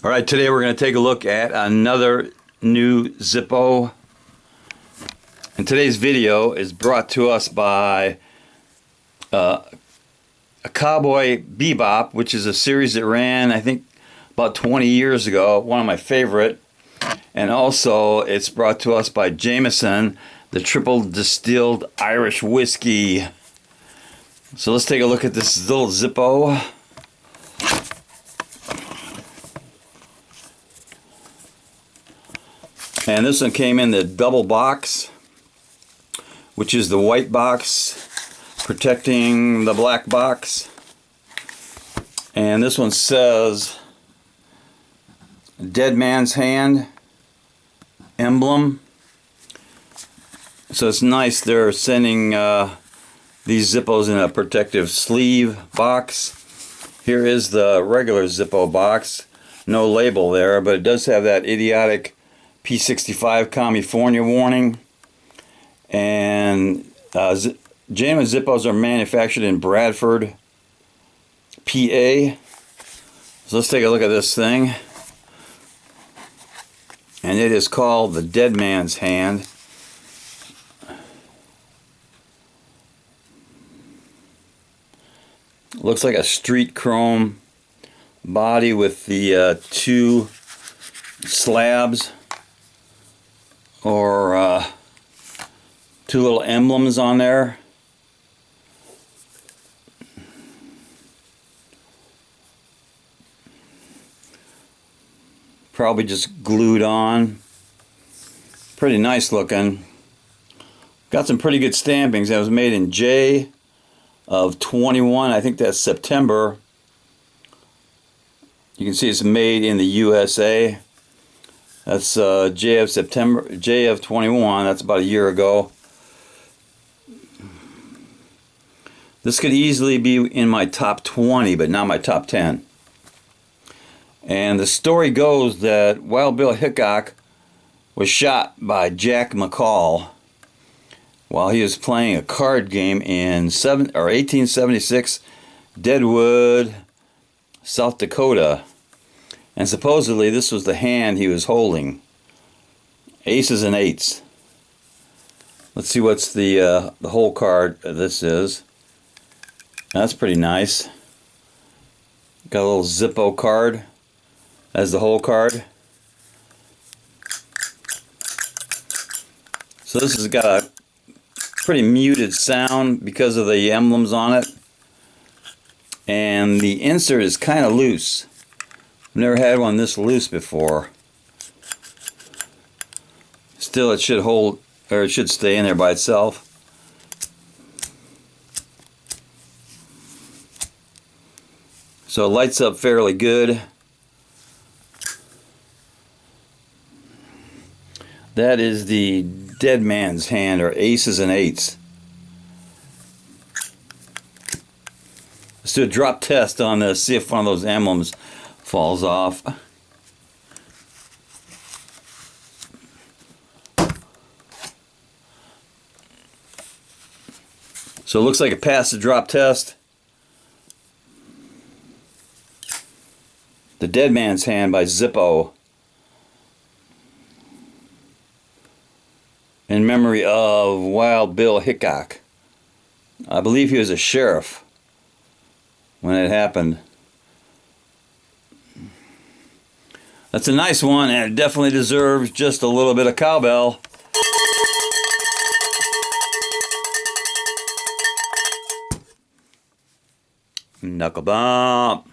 All right, today we're going to take a look at another new Zippo. And today's video is brought to us by a Cowboy Bebop, which is a series that ran, I think, about 20 years ago. One of my favorite. And also, it's brought to us by Jameson, the triple distilled Irish whiskey. So let's take a look at this little Zippo. And this one came in the double box, which is the white box protecting the black box. And this one says Dead Man's Hand emblem. So it's nice they're sending these Zippos in a protective sleeve box. Here is the regular Zippo box. No label there, but it does have that idiotic P65 California warning. And Jameson Zippos are manufactured in Bradford, PA. So let's take a look at this thing. And it is called the Dead Man's Hand. Looks like a street chrome body with the two slabs or two little emblems on there. Probably just glued on. Pretty nice looking. Got some pretty good stampings. That was made in J of 21. I think that's September. You can see it's made in the USA. That's J of September, J of 21. That's about a year ago. This could easily be in my top 20, but not my top 10. And the story goes that Wild Bill Hickock was shot by Jack McCall while he was playing a card game in 1876, Deadwood, South Dakota. And supposedly this was the hand he was holding. Aces and eights. Let's see what's the whole card this is. That's pretty nice. Got a little Zippo card as the whole card. So this has got a pretty muted sound because of the emblems on it. And the insert is kind of loose. I've never had one this loose before. Still, it should hold, or it should stay in there by itself. So it lights up fairly good. That is the Dead Man's Hand, or Aces and Eights. Let's do a drop test on this, see if one of those emblems falls off. So it looks like it passed the drop test. The Dead Man's Hand by Zippo. In memory of Wild Bill Hickock. I believe he was a sheriff when it happened. That's a nice one, and it definitely deserves just a little bit of cowbell. Knuckle bump.